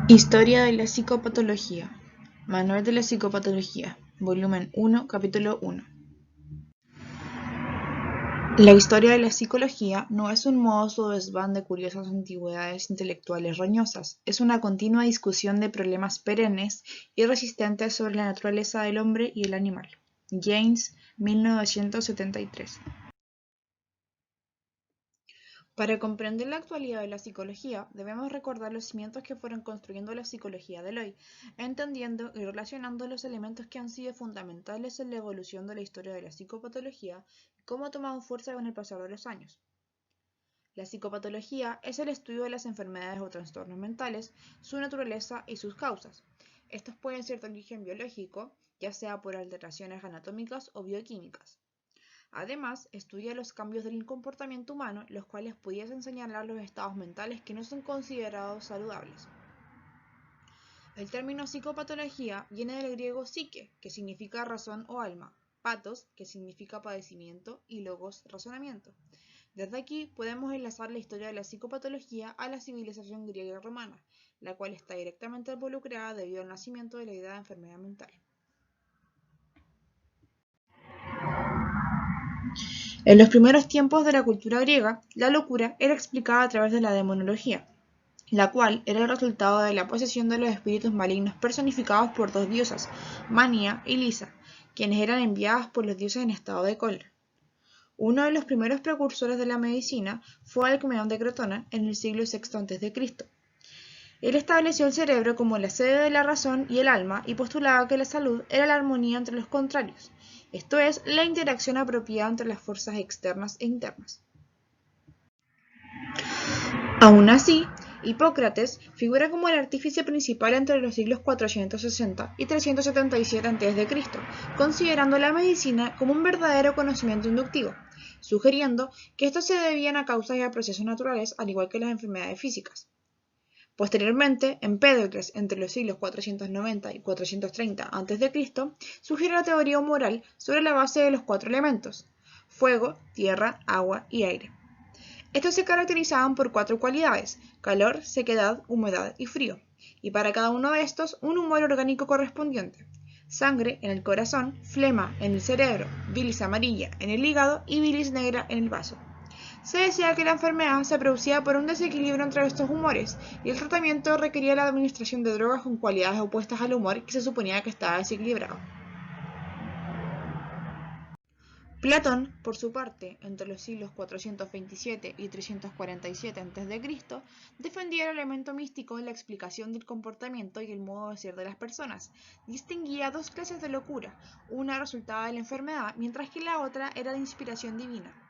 Historia de la psicopatología. Manual de la psicopatología. Volumen 1, capítulo 1. La historia de la psicología no es un modus o desván de curiosas antigüedades intelectuales roñosas, es una continua discusión de problemas perennes y resistentes sobre la naturaleza del hombre y el animal. James, 1973. Para comprender la actualidad de la psicología, debemos recordar los cimientos que fueron construyendo la psicología de hoy, entendiendo y relacionando los elementos que han sido fundamentales en la evolución de la historia de la psicopatología y cómo ha tomado fuerza con el pasar de los años. La psicopatología es el estudio de las enfermedades o trastornos mentales, su naturaleza y sus causas. Estos pueden ser de origen biológico, ya sea por alteraciones anatómicas o bioquímicas. Además, estudia los cambios del comportamiento humano, los cuales pudiesen señalar los estados mentales que no son considerados saludables. El término psicopatología viene del griego psique, que significa razón o alma, patos, que significa padecimiento, y logos, razonamiento. Desde aquí podemos enlazar la historia de la psicopatología a la civilización griega y romana, la cual está directamente involucrada debido al nacimiento de la idea de enfermedad mental. En los primeros tiempos de la cultura griega, la locura era explicada a través de la demonología, la cual era el resultado de la posesión de los espíritus malignos personificados por dos diosas, Mania y Lisa, quienes eran enviadas por los dioses en estado de cólera. Uno de los primeros precursores de la medicina fue Alcmeón de Crotona en el siglo VI a.C. Él estableció el cerebro como la sede de la razón y el alma y postulaba que la salud era la armonía entre los contrarios, esto es, la interacción apropiada entre las fuerzas externas e internas. Aun así, Hipócrates figura como el artífice principal entre los siglos 460 y 377 a.C., considerando la medicina como un verdadero conocimiento inductivo, sugiriendo que estos se debían a causas y a procesos naturales al igual que las enfermedades físicas. Posteriormente, Empédocles, entre los siglos 490 y 430 a.C., sugiere la teoría moral sobre la base de los cuatro elementos: fuego, tierra, agua y aire. Estos se caracterizaban por cuatro cualidades: calor, sequedad, humedad y frío, y para cada uno de estos un humor orgánico correspondiente: sangre en el corazón, flema en el cerebro, bilis amarilla en el hígado y bilis negra en el vaso. Se decía que la enfermedad se producía por un desequilibrio entre estos humores, y el tratamiento requería la administración de drogas con cualidades opuestas al humor que se suponía que estaba desequilibrado. Platón, por su parte, entre los siglos 427 y 347 a.C., defendía el elemento místico en la explicación del comportamiento y el modo de ser de las personas. Distinguía dos clases de locura, una resultaba de la enfermedad, mientras que la otra era de inspiración divina.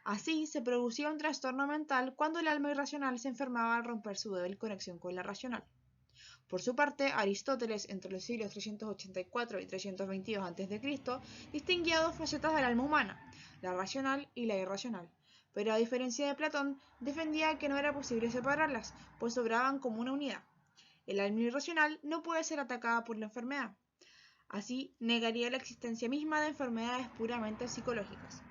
Así, se producía un trastorno mental cuando el alma irracional se enfermaba al romper su débil conexión con la racional. Por su parte, Aristóteles, entre los siglos 384 y 322 a.C., distinguía dos facetas del alma humana, la racional y la irracional, pero a diferencia de Platón, defendía que no era posible separarlas, pues obraban como una unidad. El alma irracional no puede ser atacada por la enfermedad. Así, negaría la existencia misma de enfermedades puramente psicológicas.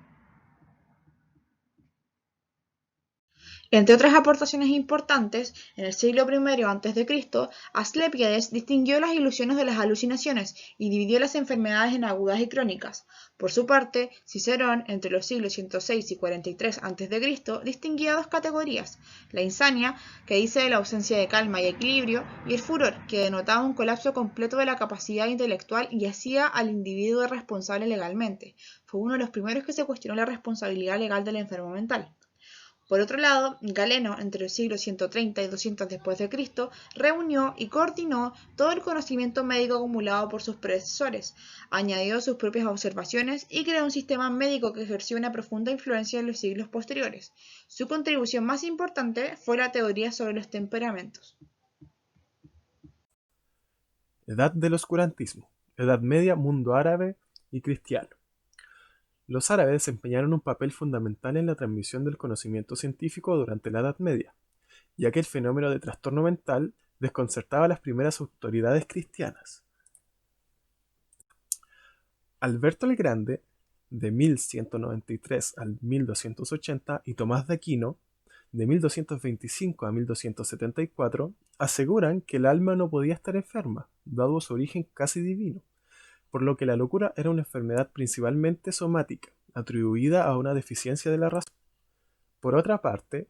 Entre otras aportaciones importantes, en el siglo I a.C., Asclepíades distinguió las ilusiones de las alucinaciones y dividió las enfermedades en agudas y crónicas. Por su parte, Cicerón, entre los siglos 106 y 43 a.C., distinguía dos categorías: la insania, que dice de la ausencia de calma y equilibrio, y el furor, que denotaba un colapso completo de la capacidad intelectual y hacía al individuo responsable legalmente. Fue uno de los primeros que se cuestionó la responsabilidad legal del enfermo mental. Por otro lado, Galeno, entre los siglos 130 y 200 después de Cristo, reunió y coordinó todo el conocimiento médico acumulado por sus predecesores, añadió sus propias observaciones y creó un sistema médico que ejerció una profunda influencia en los siglos posteriores. Su contribución más importante fue la teoría sobre los temperamentos. Edad del oscurantismo, Edad Media, mundo árabe y cristiano. Los árabes desempeñaron un papel fundamental en la transmisión del conocimiento científico durante la Edad Media, ya que el fenómeno de trastorno mental desconcertaba a las primeras autoridades cristianas. Alberto el Grande, de 1193 al 1280, y Tomás de Aquino, de 1225 a 1274, aseguran que el alma no podía estar enferma, dado su origen casi divino, por lo que la locura era una enfermedad principalmente somática, atribuida a una deficiencia de la razón. Por otra parte,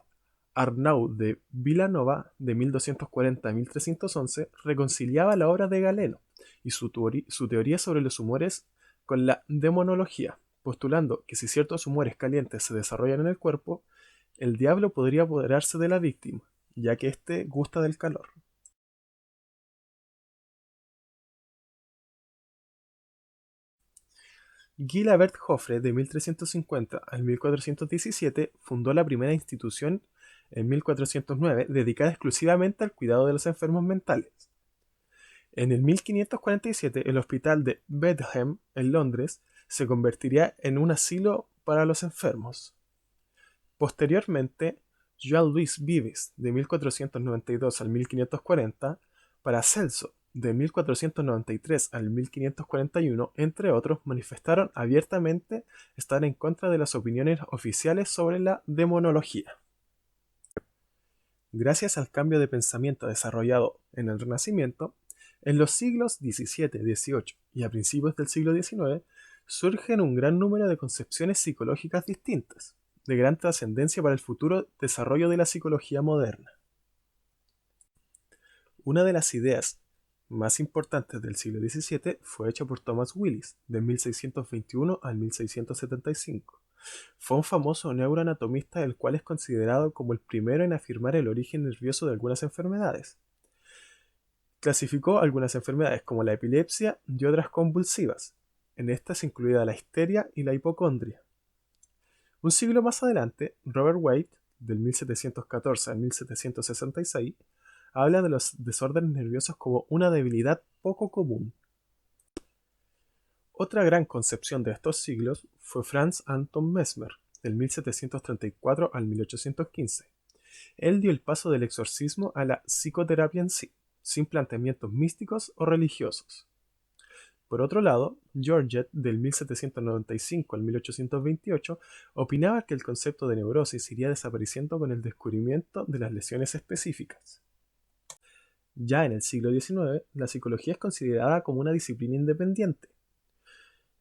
Arnaud de Vilanova, de 1240 a 1311, reconciliaba la obra de Galeno y su teoría sobre los humores con la demonología, postulando que si ciertos humores calientes se desarrollan en el cuerpo, el diablo podría apoderarse de la víctima, ya que éste gusta del calor. Gilabert Joffre, de 1350 al 1417, fundó la primera institución en 1409 dedicada exclusivamente al cuidado de los enfermos mentales. En el 1547, el hospital de Bedham, en Londres, se convertiría en un asilo para los enfermos. Posteriormente, Jean-Louis Vives, de 1492 al 1540, Paracelso, de 1493 al 1541, entre otros, manifestaron abiertamente estar en contra de las opiniones oficiales sobre la demonología. Gracias al cambio de pensamiento desarrollado en el Renacimiento, en los siglos XVII, XVIII y a principios del siglo XIX, surgen un gran número de concepciones psicológicas distintas, de gran trascendencia para el futuro desarrollo de la psicología moderna. Una de las ideas más importantes del siglo XVII fue hecha por Thomas Willis, de 1621 al 1675. Fue un famoso neuroanatomista, el cual es considerado como el primero en afirmar el origen nervioso de algunas enfermedades. Clasificó algunas enfermedades como la epilepsia y otras convulsivas, en estas incluida la histeria y la hipocondria. Un siglo más adelante, Robert White, del 1714 al 1766, habla de los desórdenes nerviosos como una debilidad poco común. Otra gran concepción de estos siglos fue Franz Anton Mesmer, del 1734 al 1815. Él dio el paso del exorcismo a la psicoterapia en sí, sin planteamientos místicos o religiosos. Por otro lado, Georgette, del 1795 al 1828, opinaba que el concepto de neurosis iría desapareciendo con el descubrimiento de las lesiones específicas. Ya en el siglo XIX, la psicología es considerada como una disciplina independiente.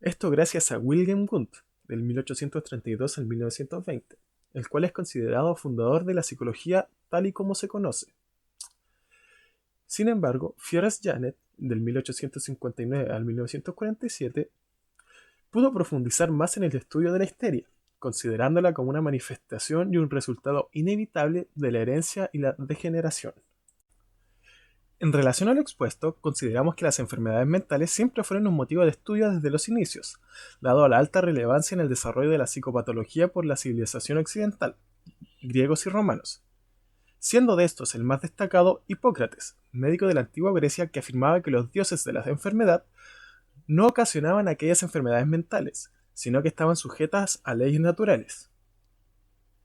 Esto gracias a Wilhelm Wundt, del 1832 al 1920, el cual es considerado fundador de la psicología tal y como se conoce. Sin embargo, Forrest Janet, del 1859 al 1947, pudo profundizar más en el estudio de la histeria, considerándola como una manifestación y un resultado inevitable de la herencia y la degeneración. En relación a lo expuesto, consideramos que las enfermedades mentales siempre fueron un motivo de estudio desde los inicios, dado la alta relevancia en el desarrollo de la psicopatología por la civilización occidental, griegos y romanos, siendo de estos el más destacado Hipócrates, médico de la antigua Grecia, que afirmaba que los dioses de la enfermedad no ocasionaban aquellas enfermedades mentales, sino que estaban sujetas a leyes naturales.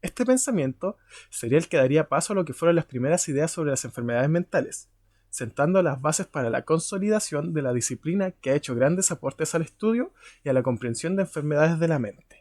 Este pensamiento sería el que daría paso a lo que fueron las primeras ideas sobre las enfermedades mentales, sentando las bases para la consolidación de la disciplina que ha hecho grandes aportes al estudio y a la comprensión de enfermedades de la mente.